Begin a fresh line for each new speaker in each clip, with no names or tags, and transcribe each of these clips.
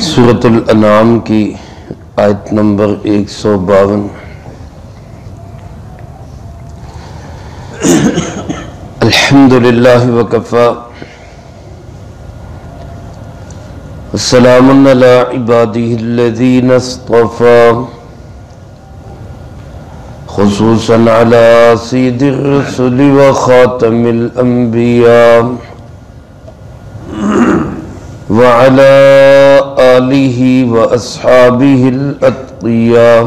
سورۃ الانعام کی آیت نمبر 152۔ الحمدللہ وکفی والسلام علی عبادہ الذین اصطفی خصوصا علی سید الرسل وخاتم الانبیاء وعلى آلہ واصحابہ الاتقیاء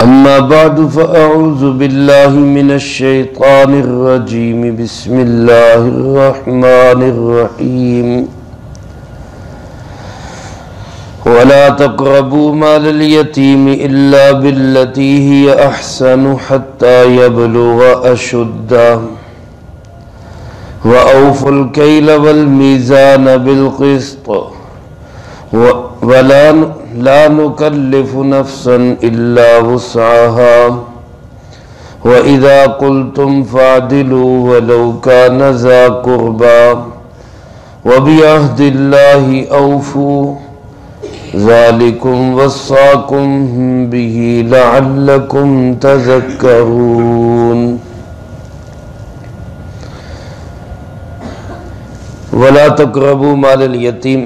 اما بعد فاعوذ باللہ من الشیطان الرجیم بسم اللہ الرحمن الرحیم ولا تقربوا مال اليتيم إلا بالتي هي أحسن حتى يبلغ أشده وأوفوا الكيل والميزان بالقسط ولا نكلف نفسا إلا وسعها وإذا قلتم فاعدلوا ولو كان ذا قربى وبعهد الله أوفوا ذلكم وصاكم به لعلكم تذكرون ولا تقربوا مال الیتیم،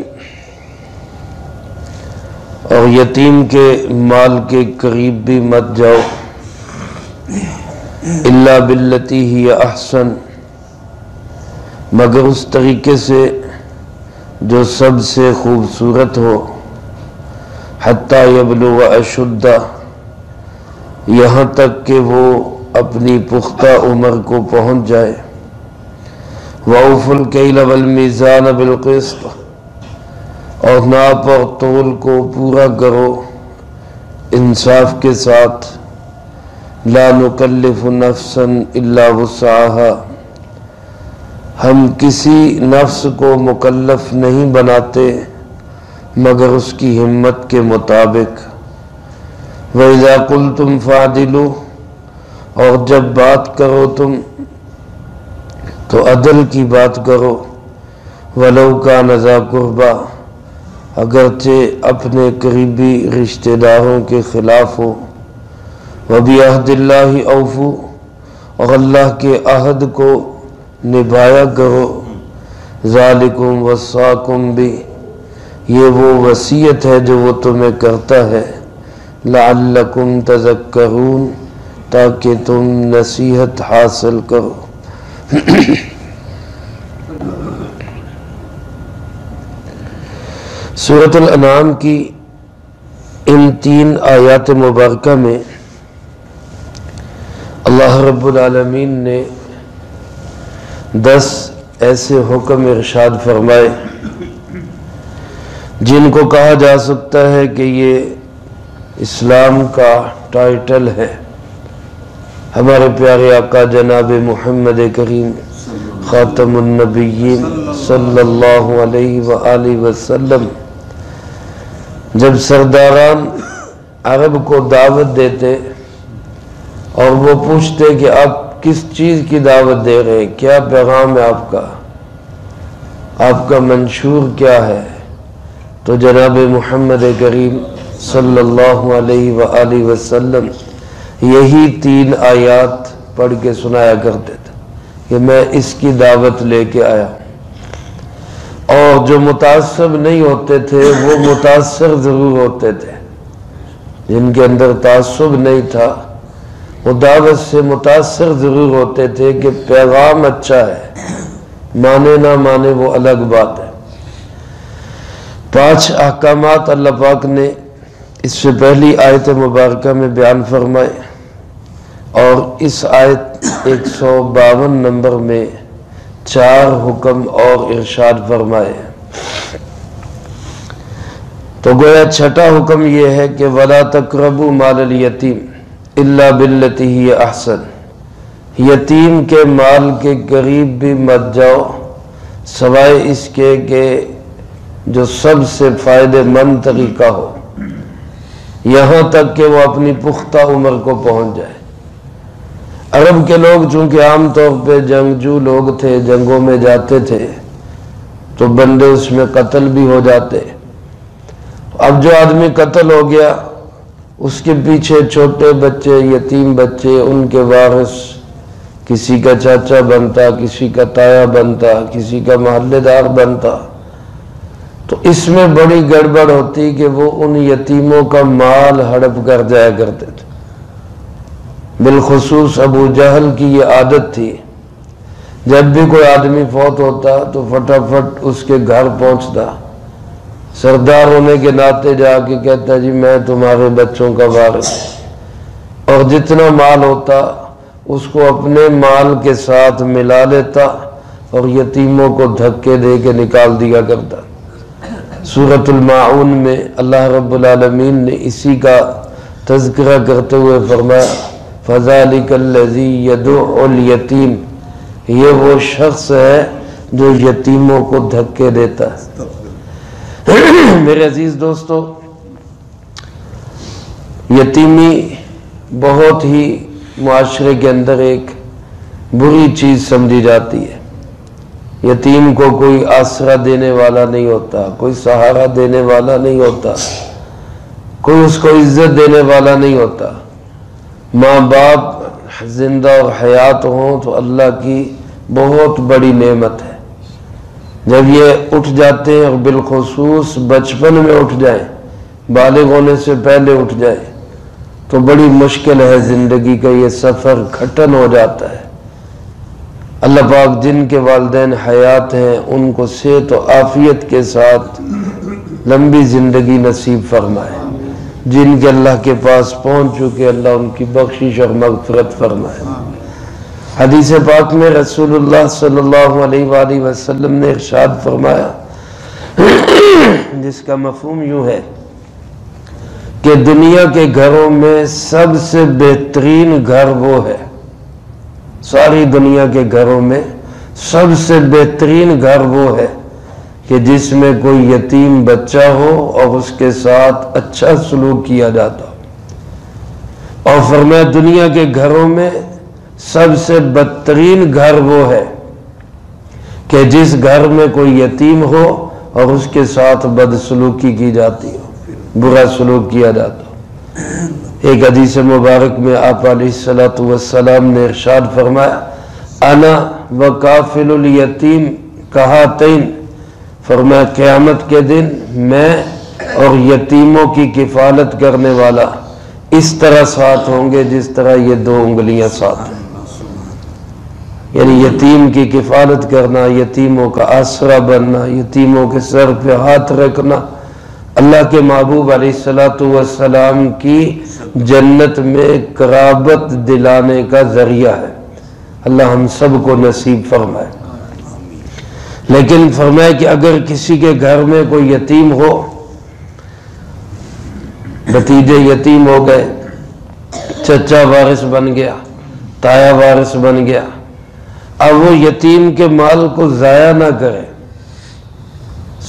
اور یتیم کے مال کے قریب بھی مت جاؤ، الا باللتی ہی احسن، مگر اس طریقے سے جو سب سے خوبصورت ہو، حتی یبلغ اشدہ، یہاں تک کہ وہ اپنی پختہ عمر کو پہنچ جائے، وَأَوْفُوا الْكَيْلَ وَالْمِيزَانَ بِالْقِسْطِ، اور ناپ اور تول کو پورا کرو انصاف کے ساتھ، لا نکلف نفسا الا وسعها، ہم کسی نفس کو مکلف نہیں بناتے مگر اس کی ہمت کے مطابق، وَإِذَا قُلْتُمْ فَاعْدِلُوا، اور جب بات کرو تم تو عدل کی بات کرو، وَلَوْ كَانَ ذَا قُرْبَى، اگرچہ اپنے قریبی رشتہ داروں کے خلاف ہو، وَبِعَهْدِ اللَّهِ أَوْفُوا، اور اللہ کے عہد کو نبھایا کرو، ذَلِكُمْ وَصَّاكُمْ بِهِ، یہ وہ وصیت ہے جو وہ تمہیں کرتا ہے، لَعَلَّكُمْ تَذَكَّرُونَ، تاکہ تم نصیحت حاصل کرو۔ سورۃ الانعام کی ان 3 آیات مبارکہ میں اللہ رب العالمین نے 10 ایسے حکم ارشاد فرمائے جن کو کہا جا سکتا ہے کہ یہ اسلام کا ٹائٹل ہے۔ ہمارے پیارے آقا جناب محمد کریم خاتم النبیین صلی اللہ علیہ وآلہ وسلم جب سرداران عرب کو دعوت دیتے اور وہ پوچھتے کہ آپ کس چیز کی دعوت دے رہے ہیں، کیا پیغام ہے آپ کا منشور کیا ہے، تو جناب محمد کریم صلی اللہ علیہ وآلہ وسلم یہی 3 آیات پڑھ کے سنایا کرتے تھے کہ میں اس کی دعوت لے کے آیا ہوں۔ اور جو متعصب نہیں ہوتے تھے وہ متاثر ضرور ہوتے تھے، جن کے اندر تعصب نہیں تھا وہ دعوت سے متاثر ضرور ہوتے تھے کہ پیغام اچھا ہے، مانے نہ مانے وہ الگ بات ہے۔ 5 احکامات اللہ پاک نے اس سے پہلی آیت مبارکہ میں بیان فرمائے، اور اس آیت 152 نمبر میں 4 حکم اور ارشاد فرمائے۔ تو گویا 6واں حکم یہ ہے کہ وَلَا تَقْرَبُوا مَالَ الْيَتِيمِ إِلَّا بِالَّتِي هِيَ أَحْسَنُ، یتیم کے مال کے قریب بھی مت جاؤ سوائے اس کے کہ جو سب سے فائدہ مند طریقہ ہو، یہاں تک کہ وہ اپنی پختہ عمر کو پہنچ جائے۔ عرب کے لوگ چونکہ عام طور پہ جنگجو لوگ تھے، جنگوں میں جاتے تھے، تو بندے اس میں قتل بھی ہو جاتے. اب جو آدمی قتل ہو گیا اس کے پیچھے چھوٹے بچے، یتیم بچے، ان کے وارث، کسی کا چاچا بنتا، کسی کا تایا بنتا، کسی کا محلے دار بنتا. تو اس میں بڑی گڑبڑ ہوتی کہ وہ ان یتیموں کا مال ہڑپ کر جایا کرتے تھے. بالخصوص ابو جہل کی یہ عادت تھی، جب بھی کوئی آدمی فوت ہوتا تو فٹافٹ اس کے گھر پہنچتا، سردار ہونے کے ناطے جا کے کہتا جی میں تمہارے بچوں کا وارث، اور جتنا مال ہوتا اس کو اپنے مال کے ساتھ ملا لیتا اور یتیموں کو دھکے دے کے نکال دیا کرتا. سورۃ الماعون میں اللہ رب العالمین نے اسی کا تذکرہ کرتے ہوئے فرمایا فَذَلِكَ الَّذِي يَدُعُّ الْيَتِيمَ، یہ وہ شخص ہے جو یتیموں کو دھکے دیتا ہے. میرے عزیز دوستو، یتیمی بہت ہی معاشرے کے اندر ایک بری چیز سمجھی جاتی ہے. یتیم کو کوئی آسرا دینے والا نہیں ہوتا، کوئی سہارا دینے والا نہیں ہوتا، کوئی اس کو عزت دینے والا نہیں ہوتا. ماں باپ زندہ اور حیات ہوں تو اللہ کی بہت بڑی نعمت ہے. جب یہ اٹھ جاتے ہیں اور بالخصوص بچپن میں اٹھ جائیں، بالغ ہونے سے پہلے اٹھ جائیں، تو بڑی مشکل ہے زندگی کا یہ سفر، کھٹن ہو جاتا ہے. اللہ پاک جن کے والدین حیات ہیں ان کو صحت و عافیت کے ساتھ لمبی زندگی نصیب فرمائے. جن کے اللہ کے پاس پہنچ چکے اللہ ان کی بخشش اور مغفرت فرمائے. حدیث پاک میں رسول اللہ صلی اللہ علیہ وآلہ وسلم نے ارشاد فرمایا، جس کا مفہوم یوں ہے کہ دنیا کے گھروں میں سب سے بہترین گھر وہ ہے، ساری دنیا کے گھروں میں سب سے بہترین گھر وہ ہے کہ جس میں کوئی یتیم بچہ ہو اور اس کے ساتھ اچھا سلوک کیا جاتا ہو. اور فرمایا دنیا کے گھروں میں سب سے بدترین گھر وہ ہے کہ جس گھر میں کوئی یتیم ہو اور اس کے ساتھ بدسلوکی کی جاتی ہو، برا سلوک کیا جاتا ہو. ایک حدیث مبارک میں آپ علیہ السلام نے ارشاد فرمایا انا وکافل الیتیم کہاتین، فرمایا قیامت کے دن میں اور یتیموں کی کفالت کرنے والا اس طرح ساتھ ہوں گے جس طرح یہ دو انگلیاں ساتھ ہیں. یعنی یتیم کی کفالت کرنا، یتیموں کا آسرا بننا، یتیموں کے سر پہ ہاتھ رکھنا اللہ کے محبوب علیہ السلام کی جنت میں قرابت دلانے کا ذریعہ ہے. اللہ ہم سب کو نصیب فرمائے. لیکن فرمائے کہ اگر کسی کے گھر میں کوئی یتیم ہو، بھتیجے یتیم ہو گئے، چچا وارث بن گیا، تایا وارث بن گیا، اب وہ یتیم کے مال کو ضائع نہ کرے.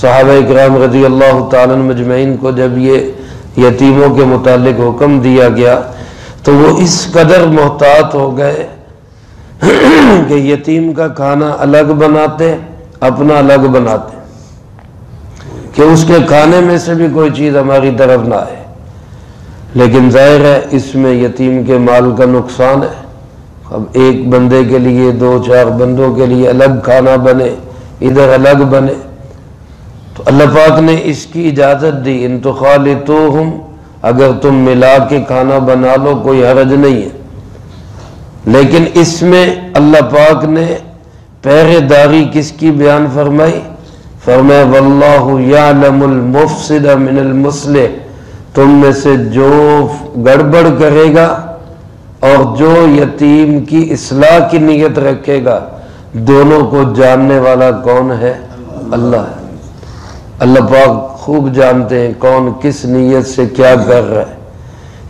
صحابہ اکرام رضی اللہ تعالیٰ مجمعین کو جب یہ یتیموں کے متعلق حکم دیا گیا تو وہ اس قدر محتاط ہو گئے کہ یتیم کا کھانا الگ بناتے، اپنا الگ بناتے کہ اس کے کھانے میں سے بھی کوئی چیز ہماری طرف نہ آئے. لیکن ظاہر ہے اس میں یتیم کے مال کا نقصان ہے. اب ایک بندے کے لیے 2-4 بندوں کے لیے الگ کھانا بنے، ادھر الگ بنے، تو اللہ پاک نے اس کی اجازت دی ان تخالطوہم، اگر تم ملا کے کھانا بنا لو کوئی حرج نہیں ہے. لیکن اس میں اللہ پاک نے پہرے داری کس کی بیان فرمائی؟ فرمایا واللہ یعلم المفسد من المصلح، تم میں سے جو گڑبڑ کرے گا اور جو یتیم کی اصلاح کی نیت رکھے گا، دونوں کو جاننے والا کون ہے؟ اللہ ہے. اللہ پاک خوب جانتے ہیں کون کس نیت سے کیا کر رہا ہے.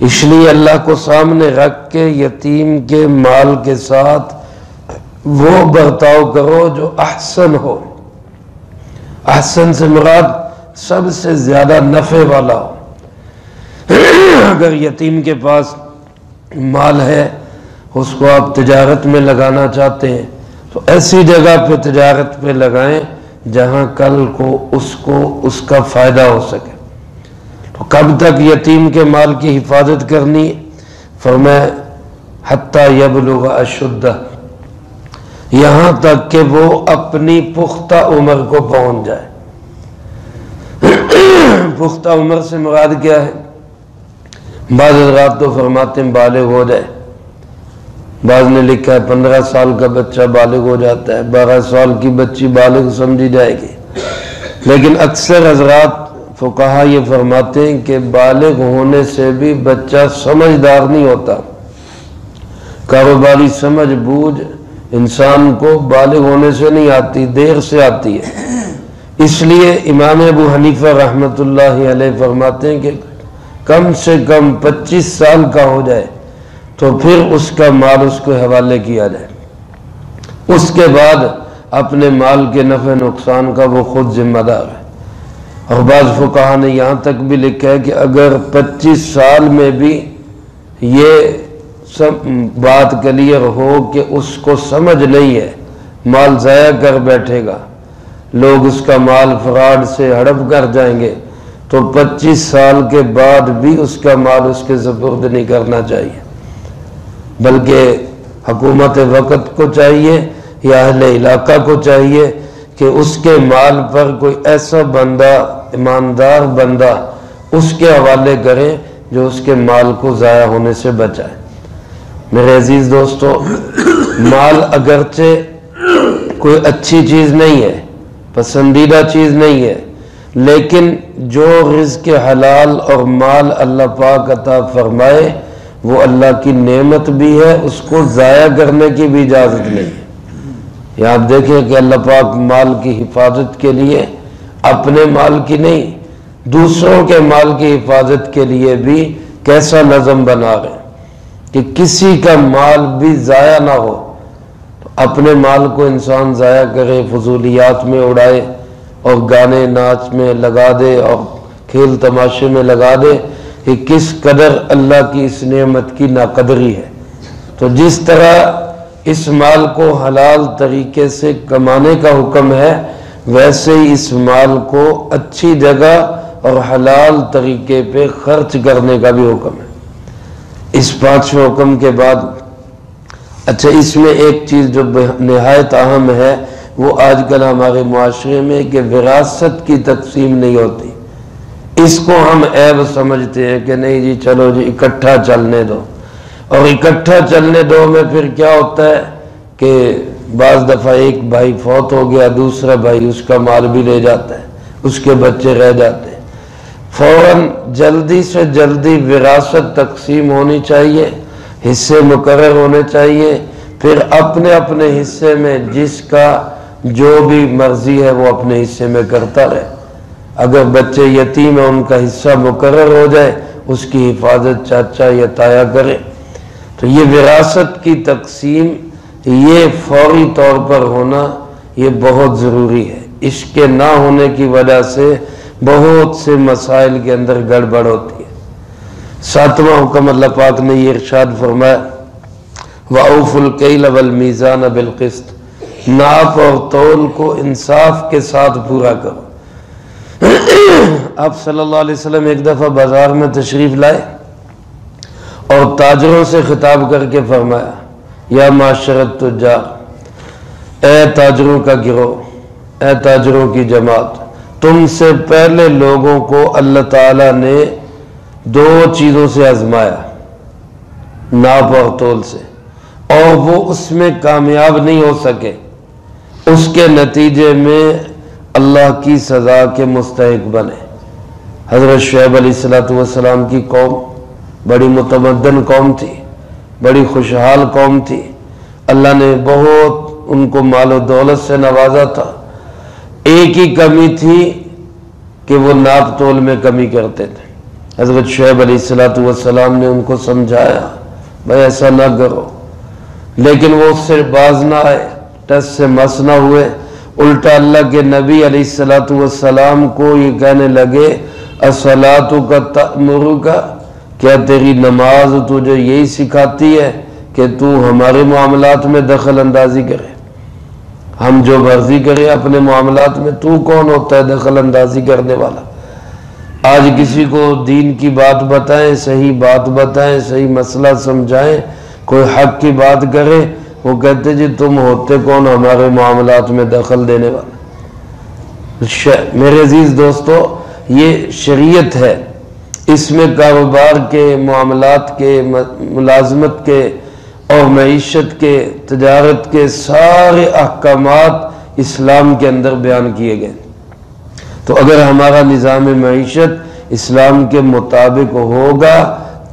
اس لیے اللہ کو سامنے رکھ کے یتیم کے مال کے ساتھ وہ برتاؤ کرو جو احسن ہو. احسن سے مراد سب سے زیادہ نفع والا ہو. اگر یتیم کے پاس مال ہے، اس کو آپ تجارت میں لگانا چاہتے ہیں تو ایسی جگہ پہ تجارت پہ لگائیں جہاں کل کو اس کو اس کا فائدہ ہو سکے۔ تو کب تک یتیم کے مال کی حفاظت کرنی ہے؟ فرمایا حتی یبلغ اشدہ، یہاں تک کہ وہ اپنی پختہ عمر کو پہنچ جائے۔ پختہ عمر سے مراد کیا ہے؟ بعض حضرات تو فرماتے ہیں بالغ ہو جائے، بعض نے لکھا ہے 15 سال کا بچہ بالغ ہو جاتا ہے، 12 سال کی بچی بالغ سمجھی جائے گی، لیکن اکثر حضرات فقہا یہ فرماتے ہیں کہ بالغ ہونے سے بھی بچہ سمجھدار نہیں ہوتا۔ کاروباری سمجھ بوجھ انسان کو بالغ ہونے سے نہیں آتی، دیر سے آتی ہے۔ اس لیے امام ابو حنیفہ رحمۃ اللہ علیہ فرماتے ہیں کہ کم سے کم 25 سال کا ہو جائے تو پھر اس کا مال اس کو حوالے کیا جائے، اس کے بعد اپنے مال کے نفع نقصان کا وہ خود ذمہ دار ہے۔ اور بعض فقہا نے یہاں تک بھی لکھا ہے کہ اگر 25 سال میں بھی یہ سب بات کلیئر ہو کہ اس کو سمجھ نہیں ہے، مال ضائع کر بیٹھے گا، لوگ اس کا مال فراڈ سے ہڑپ کر جائیں گے، تو 25 سال کے بعد بھی اس کا مال اس کے سپرد نہیں کرنا چاہیے، بلکہ حکومت وقت کو چاہیے یا اہل علاقہ کو چاہیے کہ اس کے مال پر کوئی ایسا بندہ، ایماندار بندہ اس کے حوالے کرے جو اس کے مال کو ضائع ہونے سے بچائے۔ میرے عزیز دوستو، مال اگرچہ کوئی اچھی چیز نہیں ہے، پسندیدہ چیز نہیں ہے، لیکن جو رزق حلال اور مال اللہ پاک عطا فرمائے وہ اللہ کی نعمت بھی ہے، اس کو ضائع کرنے کی بھی اجازت نہیں ہے۔ یہ آپ دیکھیں کہ اللہ پاک مال کی حفاظت کے لیے، اپنے مال کی نہیں دوسروں کے مال کی حفاظت کے لیے بھی کیسا نظم بنا رہے ہیں کہ کسی کا مال بھی ضائع نہ ہو۔ اپنے مال کو انسان ضائع کرے، فضولیات میں اڑائے اور گانے ناچ میں لگا دے اور کھیل تماشے میں لگا دے، کہ کس قدر اللہ کی اس نعمت کی ناقدری ہے۔ تو جس طرح اس مال کو حلال طریقے سے کمانے کا حکم ہے، ویسے ہی اس مال کو اچھی جگہ اور حلال طریقے پہ خرچ کرنے کا بھی حکم ہے۔ اس 5ویں حکم کے بعد اچھا اس میں ایک چیز جو نہایت اہم ہے وہ آج کل ہمارے معاشرے میں کہ وراثت کی تقسیم نہیں ہوتی۔ اس کو ہم عیب سمجھتے ہیں کہ نہیں جی چلو جی اکٹھا چلنے دو، اور اکٹھا چلنے دو میں پھر کیا ہوتا ہے کہ بعض دفعہ ایک بھائی فوت ہو گیا، دوسرا بھائی اس کا مال بھی لے جاتا ہے، اس کے بچے رہ جاتے ہیں۔ فوراً جلدی سے جلدی وراثت تقسیم ہونی چاہیے، حصے مقرر ہونے چاہیے، پھر اپنے اپنے حصے میں جس کا جو بھی مرضی ہے وہ اپنے حصے میں کرتا رہے۔ اگر بچے یتیم ہیں ان کا حصہ مقرر ہو جائے، اس کی حفاظت چاچا یا تایا کرے۔ تو یہ وراثت کی تقسیم یہ فوری طور پر ہونا یہ بہت ضروری ہے۔ اس کے نہ ہونے کی وجہ سے بہت سے مسائل کے اندر گڑبڑ ہوتی ہے۔ 7واں حکم اللہ پاک نے یہ ارشاد فرمایا وَأَوْفُوا الْكَيْلَ وَالْمِيزَانَ بِالْقِسْطِ، ناپ اور تول کو انصاف کے ساتھ پورا کرو۔ آپ صلی اللہ علیہ وسلم ایک دفعہ بازار میں تشریف لائے اور تاجروں سے خطاب کر کے فرمایا یا معاشر التجار، اے تاجروں کا گروہ، اے تاجروں کی جماعت، تم سے پہلے لوگوں کو اللہ تعالیٰ نے 2 چیزوں سے آزمایا، ناپ اور تول سے، اور وہ اس میں کامیاب نہیں ہو سکے، اس کے نتیجے میں اللہ کی سزا کے مستحق بنے۔ حضرت شعیب علیہ السلام کی قوم بڑی متمدن قوم تھی، بڑی خوشحال قوم تھی، اللہ نے بہت ان کو مال و دولت سے نوازا تھا۔ ایک ہی کمی تھی کہ وہ ناپ تول میں کمی کرتے تھے۔ حضرت شعیب علیہ السلام نے ان کو سمجھایا بھائی ایسا نہ کرو، لیکن وہ اس سے باز نہ آئے، ٹس سے مس نہ ہوئے، الٹا اللہ کے نبی علیہ السلام کو یہ کہنے لگے الصلاۃ تأمرک، کیا تیری نماز تجھے یہی سکھاتی ہے کہ تو ہمارے معاملات میں دخل اندازی کرے؟ ہم جو مرضی کریں اپنے معاملات میں، تو کون ہوتا ہے دخل اندازی کرنے والا؟ آج کسی کو دین کی بات بتائیں، صحیح بات بتائیں، صحیح مسئلہ سمجھائیں، کوئی حق کی بات کرے، وہ کہتے جی تم ہوتے کون ہمارے معاملات میں دخل دینے والا؟ میرے عزیز دوستو، یہ شریعت ہے، اس میں کاروبار کے، معاملات کے، ملازمت کے اور معیشت کے، تجارت کے سارے احکامات اسلام کے اندر بیان کیے گئے۔ تو اگر ہمارا نظام معیشت اسلام کے مطابق ہوگا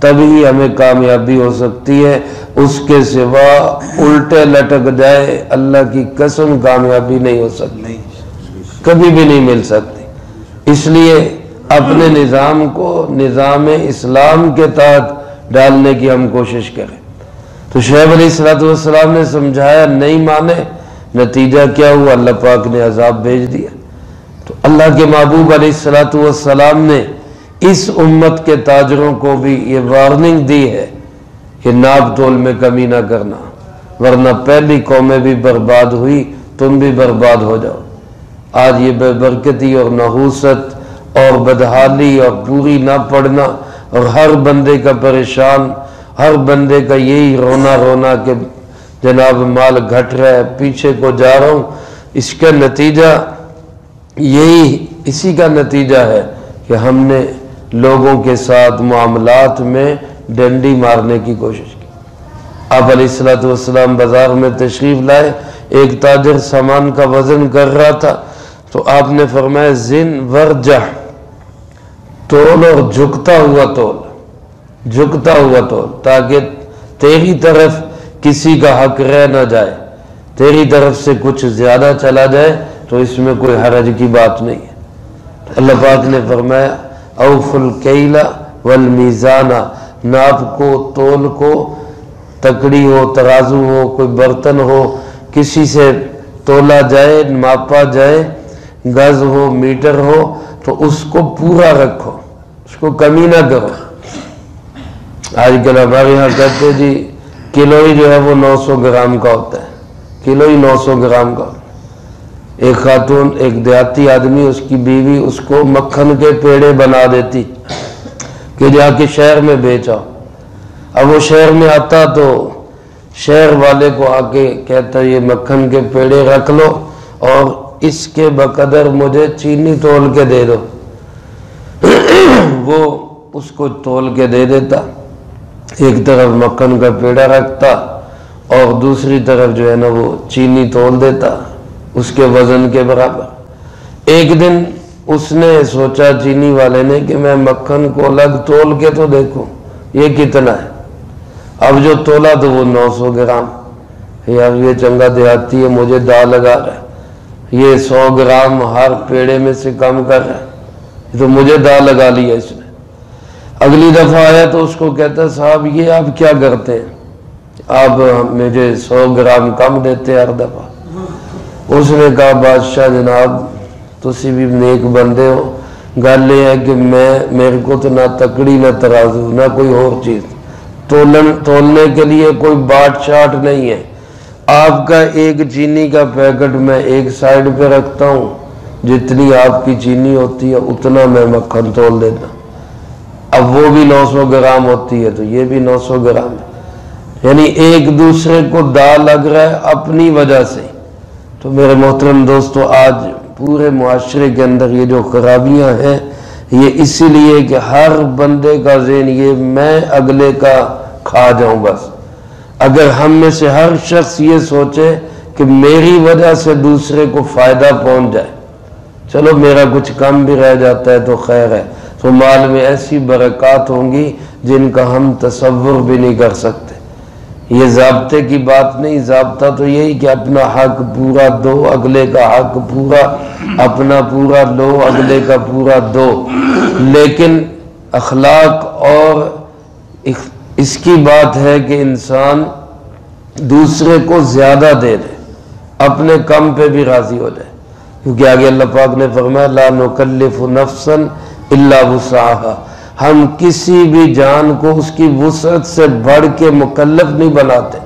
تبھی ہمیں کامیابی ہو سکتی ہے، اس کے سوا الٹے لٹک جائے اللہ کی قسم کامیابی نہیں ہو سکتی، کبھی بھی نہیں مل سکتی۔ اس لیے اپنے نظام کو نظام اسلام کے تحت ڈالنے کی ہم کوشش کریں۔ تو شعیب علیہ السلام نے سمجھایا، نہیں مانے، نتیجہ کیا ہوا؟ اللہ پاک نے عذاب بھیج دیا۔ تو اللہ کے محبوب علیہ السلام نے اس امت کے تاجروں کو بھی یہ وارننگ دی ہے کہ ناپ تول میں کمی نہ کرنا، ورنہ پہلی قومیں بھی برباد ہوئی، تم بھی برباد ہو جاؤ۔ آج یہ بے برکتی اور نحوست اور بدحالی اور پوری نہ پڑنا اور ہر بندے کا پریشان، ہر بندے کا یہی رونا کہ جناب مال گھٹ رہا ہے، پیچھے کو جا رہا ہوں، اس کا نتیجہ اسی کا نتیجہ ہے کہ ہم نے لوگوں کے ساتھ معاملات میں ڈنڈی مارنے کی کوشش کی۔ آپ علیہ السلام بازار میں تشریف لائے، ایک تاجر سامان کا وزن کر رہا تھا، تو آپ نے فرمایا زن ورجح، تول اور جھکتا ہوا تول، تاکہ تیری طرف کسی کا حق رہ نہ جائے، تیری طرف سے کچھ زیادہ چلا جائے تو اس میں کوئی حرج کی بات نہیں ہے۔ اللہ پاک نے فرمایا اوف الکیل والمیزان، ناپ کو، تول کو، تکڑی ہو، ترازو ہو، کوئی برتن ہو، کسی سے تولا جائے، ماپا جائے، گز ہو، میٹر ہو، تو اس کو پورا رکھو، اس کو کمی نہ کرو۔ آج کل ہمارے یہاں کہتے جی کلو ہی جو ہے وہ 900 گرام کا ہوتا ہے، کلو ہی 900 گرام کا ہوتا ہے۔ ایک خاتون، ایک دیہاتی آدمی، اس کی بیوی اس کو مکھن کے پیڑے بنا دیتی کہ جا کے شہر میں بیچا۔ اب وہ شہر میں آتا تو شہر والے کو آ کے کہتا یہ مکھن کے پیڑے رکھ لو اور اس کے بقدر مجھے چینی تول کے دے دو۔ وہ اس کو تول کے دے دیتا، ایک طرف مکھن کا پیڑا رکھتا اور دوسری طرف جو ہے نا وہ چینی تول دیتا اس کے وزن کے برابر۔ ایک دن اس نے سوچا چینی والے نے کہ میں مکھن کو الگ تول کے تو دیکھوں یہ کتنا ہے۔ اب جو تولا تو وہ 900 گرام، یار یہ چنگا دیہاتی ہے، مجھے دا لگا رہا ہے، یہ 100 گرام ہر پیڑے میں سے کم کر رہا ہے، تو مجھے دا لگا لیا اس نے۔ اگلی دفعہ آیا تو اس کو کہتا صاحب یہ آپ کیا کرتے ہیں، آپ مجھے 100 گرام کم دیتے ہر دفعہ۔ اس نے کہا بادشاہ جناب تسی بھی نیک بندے ہو، گل یہ ہے کہ میرے کو تو نہ تکڑی نہ ترازو نہ کوئی اور چیز، تولنے کے لیے کوئی باٹ شاٹ نہیں ہے، آپ کا ایک چینی کا پیکٹ میں ایک سائیڈ پہ رکھتا ہوں، جتنی آپ کی چینی ہوتی ہے اتنا میں مکھن تول دیتا ہوں۔ اب وہ بھی 900 گرام ہوتی ہے تو یہ بھی 900 گرام ہے، یعنی ایک دوسرے کو دا لگ رہا ہے اپنی وجہ سے۔ تو میرے محترم دوستو، آج پورے معاشرے کے اندر یہ جو خرابیاں ہیں یہ اسی لیے کہ ہر بندے کا ذہن یہ میں اگلے کا کھا جاؤں بس۔ اگر ہم میں سے ہر شخص یہ سوچے کہ میری وجہ سے دوسرے کو فائدہ پہنچ جائے، چلو میرا کچھ کم بھی رہ جاتا ہے تو خیر ہے، تو مال میں ایسی برکات ہوں گی جن کا ہم تصور بھی نہیں کر سکتے۔ یہ ضابطے کی بات نہیں، ضابطہ تو یہی کہ اپنا حق پورا دو، اگلے کا حق پورا، اپنا پورا لو، اگلے کا پورا دو۔ لیکن اخلاق اور اس کی بات ہے کہ انسان دوسرے کو زیادہ دے دے، اپنے کم پہ بھی راضی ہو جائے، کیونکہ آگے اللہ پاک نے فرمایا لا نکلف نفسا الا وسعها، ہم کسی بھی جان کو اس کی وسعت سے بڑھ کے مکلف نہیں بناتے۔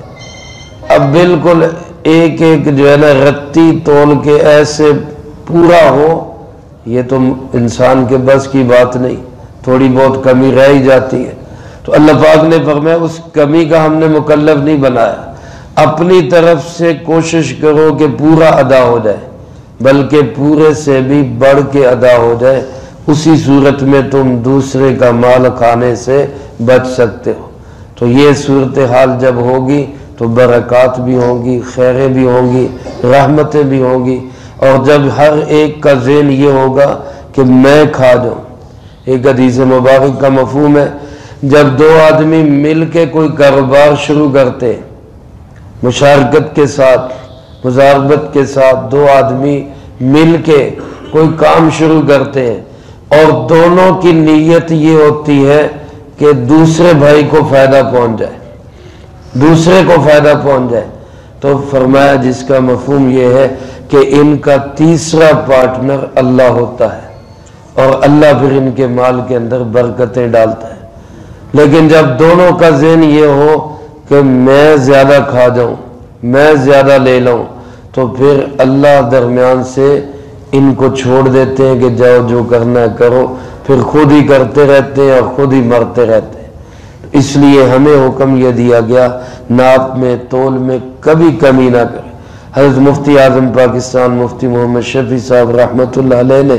اب بالکل ایک ایک جو ہے نا رتی تول کے ایسے پورا ہو، یہ تو انسان کے بس کی بات نہیں، تھوڑی بہت کمی رہ ہی جاتی ہے۔ تو اللہ پاک نے فرمایا اس کمی کا ہم نے مکلف نہیں بنایا، اپنی طرف سے کوشش کرو کہ پورا ادا ہو جائے، بلکہ پورے سے بھی بڑھ کے ادا ہو جائے، اسی صورت میں تم دوسرے کا مال کھانے سے بچ سکتے ہو۔ تو یہ صورتحال جب ہوگی تو برکات بھی ہوں گی، خیریں بھی ہوں گی، رحمتیں بھی ہوں گی، اور جب ہر ایک کا ذہن یہ ہوگا کہ میں کھا جاؤں۔ ایک حدیث مبارک کا مفہوم ہے، جب دو آدمی مل کے کوئی کاروبار شروع کرتے، مشارکت کے ساتھ، مزاربت کے ساتھ دو آدمی مل کے کوئی کام شروع کرتے ہیں اور دونوں کی نیت یہ ہوتی ہے کہ دوسرے بھائی کو فائدہ پہنچ جائے، دوسرے کو فائدہ پہنچ جائے، تو فرمایا جس کا مفہوم یہ ہے کہ ان کا تیسرا پارٹنر اللہ ہوتا ہے اور اللہ پھر ان کے مال کے اندر برکتیں ڈالتا ہے۔ لیکن جب دونوں کا ذہن یہ ہو کہ میں زیادہ کھا جاؤں، میں زیادہ لے لوں، تو پھر اللہ درمیان سے ان کو چھوڑ دیتے ہیں کہ جاؤ جو کرنا ہے کرو، پھر خود ہی کرتے رہتے ہیں اور خود ہی مرتے رہتے ہیں۔ اس لیے ہمیں حکم یہ دیا گیا ناپ میں تول میں کبھی کمی نہ کرے۔ حضرت مفتی اعظم پاکستان مفتی محمد شفیع صاحب رحمۃ اللہ علیہ نے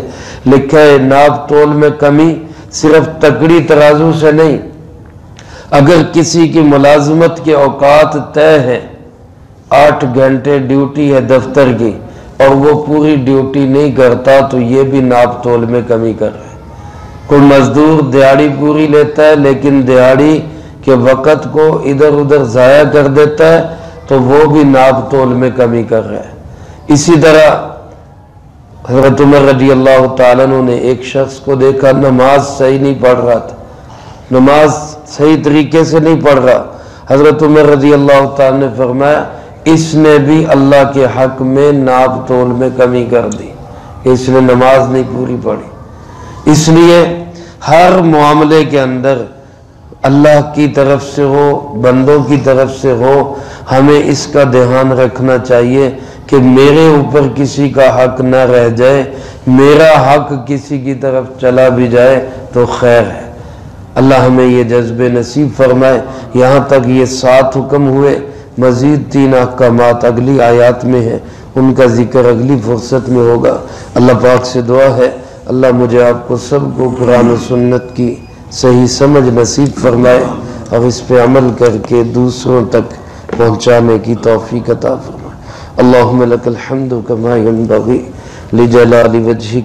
لکھا ہے ناپ تول میں کمی صرف تکڑی ترازو سے نہیں، اگر کسی کی ملازمت کے اوقات طے ہیں، 8 گھنٹے ڈیوٹی ہے دفتر کی اور وہ پوری ڈیوٹی نہیں کرتا تو یہ بھی ناپ تول میں کمی کر رہا ہے۔ کوئی مزدور دیہاڑی پوری لیتا ہے لیکن دیہاڑی کے وقت کو ادھر ادھر ضائع کر دیتا ہے تو وہ بھی ناپ تول میں کمی کر رہا ہے۔ اسی طرح حضرت عمر رضی اللہ تعالیٰ عنہ نے ایک شخص کو دیکھا نماز صحیح نہیں پڑھ رہا تھا، نماز صحیح طریقے سے نہیں پڑھ رہا۔ حضرت عمر رضی اللہ تعالیٰ نے فرمایا اس نے بھی اللہ کے حق میں ناپ تول میں کمی کر دی کہ اس نے نماز نہیں پوری پڑھی۔ اس لیے ہر معاملے کے اندر اللہ کی طرف سے ہو، بندوں کی طرف سے ہو، ہمیں اس کا دھیان رکھنا چاہیے کہ میرے اوپر کسی کا حق نہ رہ جائے، میرا حق کسی کی طرف چلا بھی جائے تو خیر ہے۔ اللہ ہمیں یہ جذبے نصیب فرمائے۔ یہاں تک یہ 7 حکم ہوئے، مزید 3 احکامات اگلی آیات میں ہیں، ان کا ذکر اگلی فرصت میں ہوگا۔ اللہ پاک سے دعا ہے اللہ مجھے آپ کو سب کو قرآن و سنت کی صحیح سمجھ نصیب فرمائے اور اس پہ عمل کر کے دوسروں تک پہنچانے کی توفیق عطا فرمائے۔ اللہم لک الحمد کما ینبغی لجلال وجہک